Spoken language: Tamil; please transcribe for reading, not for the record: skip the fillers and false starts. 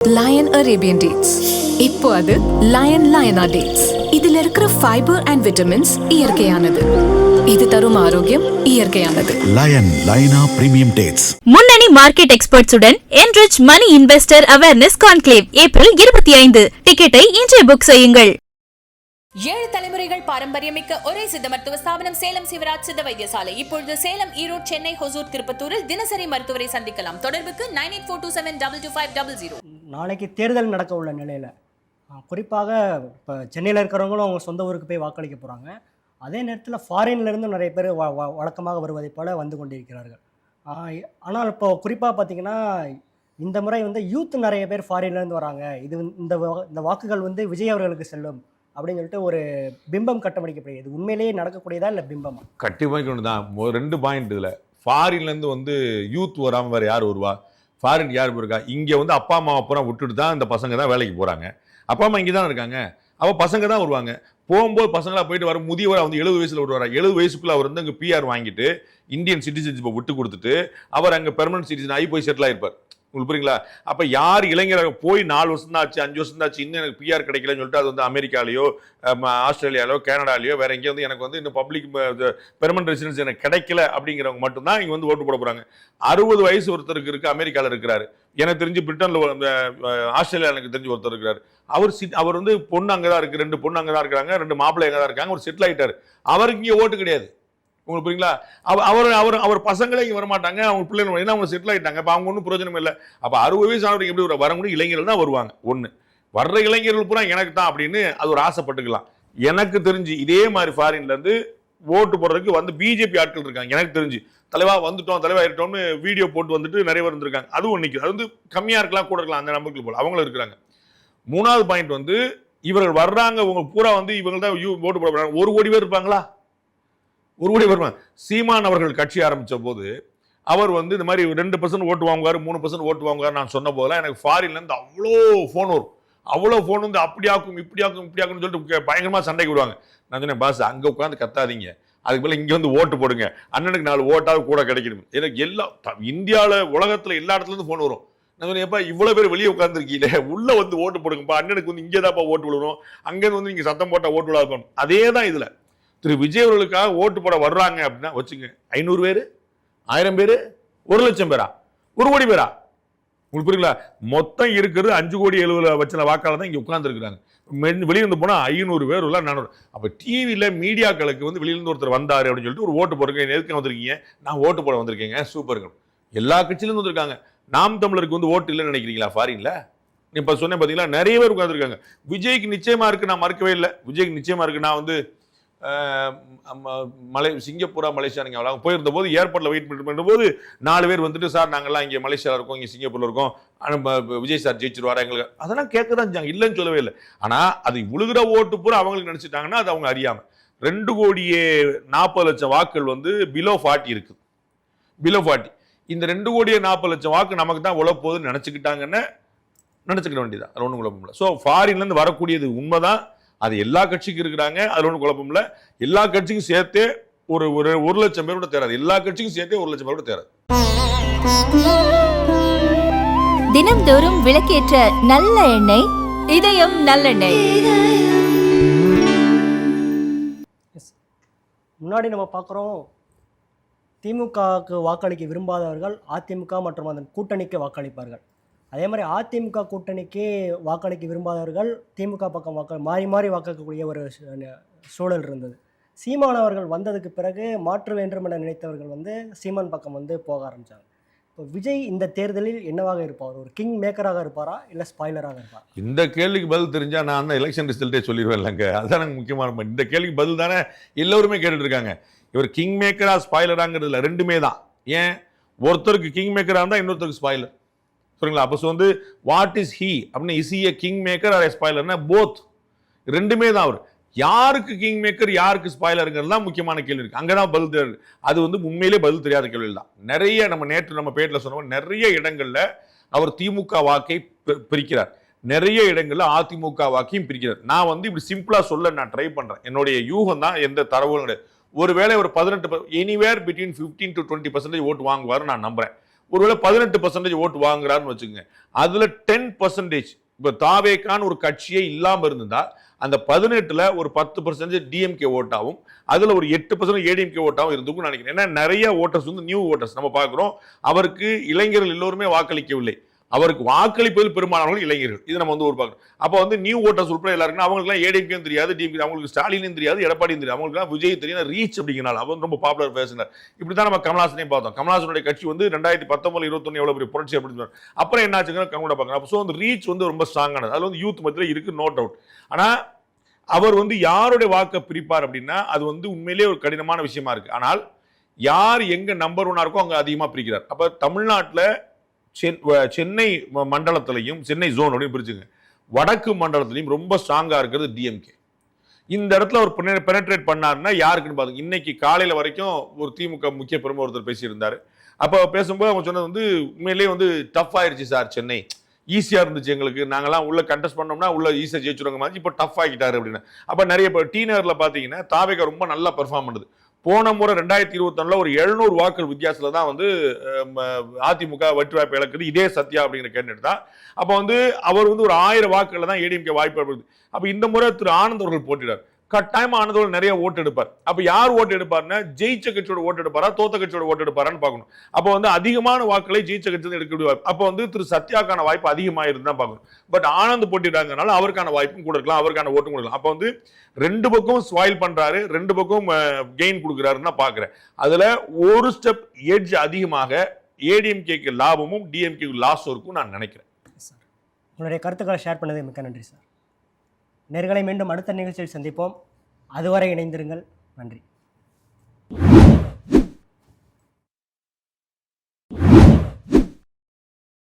Lion Arabian Dates. இப்போ அது Lion Dates. இதில் இருக்கிற ஃபைபர் அண்ட் விட்டமின்ஸ் இயற்கையானது. இது தரும் ஆரோக்கியம் இயற்கையானது. Lion Premium Dates. முன்னணி market எக்ஸ்பர்ட்ஸுடன் enrich money investor awareness conclave April 25. டிக்கெட்டை இன்றே புக் செய்யுங்கள். 7 தலைமுறைகள் பாரம்பரியமிக்க ஒரே சித்த மருத்துவ ஸ்தாபனம் சேலம் சிவராஜ் சித்த வைத்தியசாலை. இப்பொழுது சேலம், ஈரோடு, சென்னை, ஹொசூர், திருப்பத்தூரில் தினசரி மருத்துவரை சந்திக்கலாம். தொடர்புக்கு 9842722500. நாளைக்கு தேர்தல் நடக்க உள்ள நிலையில் குறிப்பாக இப்போ சென்னையில் இருக்கிறவங்களும் அவங்க சொந்த ஊருக்கு போய் வாக்களிக்க போகிறாங்க. அதே நேரத்தில் ஃபாரின்லேருந்து நிறைய பேர் வழக்கமாக வருவதை போல் வந்து கொண்டிருக்கிறார்கள். ஆனால் இப்போ குறிப்பாக பார்த்திங்கன்னா இந்த முறை யூத் நிறைய பேர் ஃபாரின்லேருந்து வராங்க. இது இந்த வாக்குகள் விஜய் அவர்களுக்கு செல்லும் அப்படின்னு சொல்லிட்டு ஒரு பிம்பம் கட்டமைக்கப்படுகிறது. உண்மையிலேயே நடக்கக்கூடியதா இல்லை பிம்பமா? கட்டிமைக்கணும் தான். ரெண்டு பாயிண்ட் இதில். ஃபாரின்லேருந்து யூத் வராமல் வேறு யார் வருவா? ஃபாரின் யார் இருக்கா? இங்கே அப்பா அம்மாவை பூரா விட்டுட்டு தான் இந்த பசங்க தான் வேலைக்கு போகிறாங்க. அப்பா அம்மா இங்கே தான் இருக்காங்க. அப்போ பசங்க தான் வருவாங்க. போகும்போது பசங்களாக போயிட்டு வர முதியவரை 70 வயசில் விட்டு வராங்க. 70 வயசுக்குள்ள அவர் அங்கே பிஆர் வாங்கிட்டு இந்தியன் சிட்டிசன்ஷிப்பை விட்டு கொடுத்துட்டு அவர் அங்கே பெர்மனன்ட் சிட்டிசன் ஆகி போய் செட்டில் ஆகிருப்பார். உங்களுக்கு புரியுங்களா? அப்போ யார் இளைஞராக போய் 4 வருஷம் தான் ஆச்சு, 5 வருஷம் தான் ஆச்சு, இன்னும் எனக்கு பிஆர் கிடைக்கலன்னு சொல்லிட்டு அது அமெரிக்காலேயோ ஆஸ்திரேலியாலோ கனடாலேயோ வேற எங்கேயும் எனக்கு இந்த பப்ளிக் பெர்மனன்ட் ரெசிடென்ஸ் எனக்கு கிடைக்கல அப்படிங்கிறவங்க மட்டும்தான் இங்கே ஓட்டு போட போகிறாங்க. 60 வயசு ஒருத்தருக்கு இருக்குது, அமெரிக்காவில் இருக்கிறாரு. எனக்கு தெரிஞ்சு பிரிட்டனில் ஆஸ்திரேலியா எனக்கு தெரிஞ்சு ஒருத்தர் இருக்கிறாரு. அவர் பொண்ணு அங்கே தான் இருக்குது, 2 பொண்ணு அங்கே தான் இருக்கிறாங்க, 2 மாப்பிள்ளை அங்கே தான் இருக்காங்க. அவர் செட்டில் ஆகிட்டார். அவருக்கு இங்கே ஓட்டு கிடையாது. உங்களுக்கு புரியுங்களா? அவர் பசங்களே இங்கே வரமாட்டாங்க. அவங்க பிள்ளைங்க ஏன்னா அவங்க செட்டில் ஆகிட்டாங்க. அப்போ அவங்க ஒன்றும் பிரயோஜனம் இல்லை. அப்போ 60 வயசு ஆனவருக்கு எப்படி வர முடியும்? இளைஞர்கள் தான் வருவாங்க. ஒன்று வர்ற இளைஞர்கள் பூரா எனக்கு தான் அப்படின்னு அது ஒரு ஆசைப்பட்டுக்கலாம். எனக்கு தெரிஞ்சு இதே மாதிரி ஃபாரின்லேருந்து ஓட்டு போடுறதுக்கு பிஜேபி ஆட்கள் இருக்காங்க. எனக்கு தெரிஞ்சு தலைவா வந்துட்டோம், தலைவா இருக்கட்டோம்னு வீடியோ போட்டு நிறைய பேர் இருந்திருக்காங்க. அதுவும் நிற்குது. அது கம்மியாக இருக்கலாம், கூட இருக்கலாம், அந்த நம்பர்கள் போல அவங்களும் இருக்கிறாங்க. 3வது பாயிண்ட் இவர்கள் வர்றாங்க, இவங்க பூரா இவங்க தான் ஓட்டு போட போறாங்க. 1 கோடி பேர் இருப்பாங்களா? 1 கோடி வருவாங்க. சீமான் அவர்கள் கட்சி ஆரம்பித்த போது அவர் இந்த மாதிரி 2% ஓட்டு வாங்குவார், 3% ஓட்டு வாங்குவார் நான் சொன்ன போதெல்லாம் எனக்கு ஃபாரின்லேருந்து அவ்வளோ ஃபோன் வரும். அவ்வளோ ஃபோன் அப்படியாக்கும் இப்படியாக்கும்னு சொல்லிட்டு பயங்கரமாக சண்டைக்கு விடுவாங்க. நான் சொன்னேன், பாஸ் அங்கே உட்காந்து கத்தாதீங்க, அதுக்கு மேலே இங்கே ஓட்டு போடுங்க, அண்ணனுக்கு 4 ஓட்டாவது கூட கிடைக்கணும். எனக்கு இந்தியாவில் உலகத்தில் எல்லா இடத்துலேருந்து ஃபோன் வரும். நான் சொன்னேன், எப்பா இவ்வளோ பேர் வெளியே உட்காந்துருக்கீங்களே, உள்ளே ஓட்டு போடுங்கப்பா, அண்ணனுக்கு இங்கே தான்ப்பா ஓட்டு விழுணும், அங்கேருந்து நீங்கள் சத்தம் போட்டால் ஓட்டு விழாக்கணும். அதே தான் இதில் திரு விஜய் அவர்களுக்காக ஓட்டு போட வர்றாங்க அப்படின்னா வச்சுங்க, 500 பேர், 1000 பேர், 1 லட்சம் பேரா, 1 கோடி பேரா? உங்களுக்கு புரியுங்களா? மொத்தம் இருக்கிறது 5,70,00,000 வாக்காளர் தான் இங்கே உட்கார்ந்துருக்குறாங்க. வெளியிருந்து போனால் 500 பேர் இல்லை 400. அப்போ டிவியில் மீடியாக்களுக்கு வெளியிருந்து ஒருத்தர் வந்தார் அப்படின்னு சொல்லிட்டு ஒரு ஓட்டு போடுங்க, எதுக்கு வந்திருக்கீங்க? நான் ஓட்டு போட வந்திருக்கேங்க. சூப்பருங்க. எல்லா கட்சியிலேருந்து வந்திருக்காங்க. நாம் தமிழருக்கு ஓட்டு இல்லைன்னு நினைக்கிறீங்களா ஃபாரின்ல? இப்போ சொன்னேன் பார்த்தீங்களா, நிறைய பேர் உட்காந்துருக்காங்க. விஜய்க்கு நிச்சயமா இருக்கு, நான் மறுக்கவே இல்லை. விஜய்க்கு நிச்சயமா இருக்கு. நான் சிங்கப்பூரா மலேசியா நீங்கள் அவ்வளோ போயிருந்த போது ஏர்போர்ட்டில் வெயிட் பண்ணும்போது 4 பேர் சார் நாங்கள்லாம் இங்கே மலேசியாவில் இருக்கோம், இங்கே சிங்கப்பூரில் இருக்கோம், விஜய் சார் ஜெயிச்சிருவாரா எங்களுக்கு, அதெல்லாம் கேட்க தான் செஞ்சாங்க, இல்லைன்னு சொல்லவே இல்லை. ஆனால் அது விழுகிற ஓட்டு பூரா அவங்களுக்கு நினச்சிட்டாங்கன்னா அது அவங்க அறியாமல் 2,40,00,000 வாக்குகள் பிலோ 40 இருக்குது. பிலோ 40. இந்த 2,40,00,000 வாக்கு நமக்கு தான் உழப்போகுதுன்னு நினச்சிக்கிட வேண்டியதான். அது ஒன்றும் குழப்பம் இல்லை. ஸோ ஃபாரின்லேருந்து வரக்கூடியது உண்மைதான். அது எல்லா கட்சிக்கும் இருக்கிறாங்க, அதில் ஒன்றும் குழப்பம் இல்லை. எல்லா கட்சிக்கும் சேர்த்தே ஒரு 1 லட்சம் பேர் கூட தேராது. எல்லா கட்சிக்கும் சேர்த்தே 1 லட்சம் பேர் கூட தேராது. தினம்தோறும் விளக்கேற்ற நல்ல எண்ணெய் இதயம் நல்லெண்ணெய். முன்னாடி நம்ம பார்க்குறோம், திமுகவுக்கு வாக்களிக்க விரும்பாதவர்கள் அதிமுக மற்றும் அதன் கூட்டணிக்கு வாக்களிப்பார்கள். அதே மாதிரி அதிமுக கூட்டணிக்கு வாக்களிக்க விரும்பாதவர்கள் திமுக பக்கம் மாறி மாறி வாக்களிக்கக்கூடிய ஒரு சூழல் இருந்தது. சீமான் அவர்கள் வந்ததுக்கு பிறகு மாற்ற வேண்டும் என நினைத்தவர்கள் சீமான் பக்கம் போக ஆரம்பித்தாங்க. இப்போ விஜய் இந்த தேர்தலில் என்னவாக இருப்பார்? ஒரு கிங் மேக்கராக இருப்பாரா இல்லை ஸ்பாய்லராக இருப்பார்? இந்த கேள்விக்கு பதில் தெரிஞ்சால் நான் அந்த எலெக்ஷன் ரிசல்ட்டே சொல்லிடுவேன் இல்லைங்க. அதுதான் எனக்கு முக்கியமான. இந்த கேள்விக்கு பதில் தானே எல்லோருமே கேட்டுட்டு இருக்காங்க. இவர் கிங் மேக்கரா ஸ்பாய்லராங்கிறதுல 2மே தான். ஏன் ஒருத்தருக்கு கிங் மேக்கராக இருந்தால் இன்னொருத்தருக்கு ஸ்பாய்லர். சரிங்களா? அப்போ வாட் இஸ் ஹீ அப்படின்னு, is he a king maker or a ஸ்பாய்லர்னா போத் 2மே தான். அவர் யாருக்கு கிங் மேக்கர் யாருக்கு ஸ்பாய்லருங்கிறது தான் முக்கியமான கேள்வி இருக்குது. அங்கே தான் பதில் தெரியாது. அது உண்மையிலே பதில் தெரியாத கேள்வி தான். நிறைய நம்ம பேட்டில் சொன்ன நிறைய இடங்களில் அவர் திமுக வாக்கை பிரிக்கிறார், நிறைய இடங்களில் அதிமுக வாக்கையும் பிரிக்கிறார். நான் இப்படி சிம்பிளாக சொல்ல நான் ட்ரை பண்ணுறேன். என்னுடைய யூகம் தான், எந்த தரவும் கிடையாது. ஒருவேளை ஒரு 18 எனிவேர் பிட்வீன் 15 to 20% ஓட்டு வாங்குவார் நான் நம்புறேன். ஒருவேளை 18% ஓட்டு வாங்குறாருன்னு வச்சுக்கோங்க, அதுல 10% இப்ப தாவேக்கான ஒரு கட்சியே இல்லாம இருந்திருந்தா அந்த 18ல ஒரு 10% டிஎம்கே ஓட்டாவும் அதுல ஒரு 8% ஏடிஎம்கே ஓட்டாவும் இருந்துக்கும் நினைக்கிறேன். ஏன்னா நிறைய ஓட்டர்ஸ் வந்து நியூ ஓட்டர்ஸ் நம்ம பார்க்கிறோம். அவருக்கு இளைஞர்கள் எல்லோருமே வாக்களிக்கவில்லை, அவருக்கு வாக்களிப்பதில் பெரும்பாலானவர்கள் இளைஞர்கள். இது நம்ம வந்து ஒரு பார்க்கணும். அப்போ வந்து நியூ ஓட்டர்ஸ் உட்பட எல்லாருக்கும் அவங்களுக்குலாம் ஏடிஎம்கேயும் தெரியாது, டிஎம்கே, அவங்களுக்கு ஸ்டாலினும் தெரியாது, எடப்பாடியும் தெரியாது, அவங்களுக்குலாம் விஜய் தெரியும், ரீச் அப்படிங்கிறனால அவர் ரொம்ப பாப்புலர் பேசினார். இப்படி தான் நம்ம கமல்ஹாசனையும் பார்த்தோம். கமல்ஹாசனுடைய கட்சி வந்து 2019-21 எவ்வளவு பெரிய புரட்சி அப்படின்னு சொன்னார். அப்புறம் என்ன ஆச்சுங்க கங்கூட பார்க்கணும். ஸோ அந்த ரீச் வந்து ரொம்ப ஸ்ட்ராங்கானது. அது வந்து யூத் மத்தியில் இருக்கு, நோ டவுட். ஆனால் அவர் வந்து யாருடைய வாக்கை பிரிப்பார் அப்படின்னா அது வந்து உண்மையிலேயே ஒரு கடினமான விஷயமா இருக்கு. ஆனால் யார் எங்க நம்பர் 1 இருக்கோ அங்க அதிகமா பிரிக்கிறார். அப்ப தமிழ்நாட்டில் சென்னை மண்டலத்திலையும் சென்னை ஜோன் அப்படின்னு பிரிச்சுங்க, வடக்கு மண்டலத்திலையும் ரொம்ப ஸ்ட்ராங்கா இருக்கிறது டிஎம்கே. இந்த இடத்துல ஒரு பெனட்ரேட் பண்ணாருன்னா யாருக்குன்னு பாருங்க. இன்னைக்கு காலையில வரைக்கும் ஒரு திமுக முக்கிய பெருமை ஒருத்தர் பேசியிருந்தாரு. அப்போ பேசும்போது அவங்க சொன்னது வந்து உண்மையிலேயே வந்து டஃப் ஆயிடுச்சு சார், சென்னை ஈஸியா இருந்துச்சு எங்களுக்கு, நாங்கெல்லாம் உள்ள கண்டெஸ்ட் பண்ணோம்னா உள்ள ஈஸியா ஜெயிச்சுருவாங்க மாதிரி, இப்போ டஃப் ஆகிட்டாரு அப்படின்னு. அப்ப நிறைய இப்போ டீனர்ல பாத்தீங்கன்னா தாவேகா ரொம்ப நல்லா பெர்ஃபார்ம் பண்ணுது. போன முறை 2021 ஒரு 700 வாக்குகள் வித்தியாசத்துல தான் வந்து அதிமுக வெற்றி வாய்ப்பு இழக்குது. இதே சத்யா அப்படிங்கிற கேண்டிடேட் தான். அப்ப வந்து அவர் வந்து ஒரு 1000 வாக்குகள் தான் ஏடிஎம்கே வாய்ப்பு ஏற்படுது. அப்ப இந்த முறை திரு ஆனந்த் அவர்கள் போட்டியிடார். கட்டாயமா ஆனந்த் அவர்கள் நிறைய ஓட்டு எடுப்பார். அப்ப யார் ஓட்டு எடுப்பார்னா ஜெயிச்ச கட்சியோட ஓட்டு எடுப்பாரா தோத்த கட்சியோட ஓட்டு எடுப்பாரான்னு பார்க்கணும். அப்ப வந்து அதிகமான வாக்குகளை ஜெயிச்ச கட்சி எடுக்க முடியாது. அப்ப வந்து திரு சத்யாக்கான வாய்ப்பு அதிகமாயிருந்து தான் பார்க்கணும். பட் ஆனந்த் போட்டியிடாங்கனால அவருக்கான வாய்ப்பும் கூட இருக்கலாம், அவருக்கான ஓட்டும் கொடுக்கலாம். அப்ப வந்து ரெண்டு பக்கம் ஸ்வாயில் பண்றாரு, ரெண்டு பக்கம் கெயின் கொடுக்குறாருன்னு பாக்குறேன். அதுல ஒரு ஸ்டெப் எட்ஜ் அதிகமாக ஏடிஎம்கேக்கு லாபமும் டிஎம்கேக்கு லாஸும் இருக்கும் நான் நினைக்கிறேன். உங்களுடைய கருத்துக்களை ஷேர் பண்ணது மிக்க நன்றி சார். நேர்களை மீண்டும் அடுத்த நிகழ்ச்சியில் சந்திப்போம். அதுவரை இணைந்திருங்கள். நன்றி.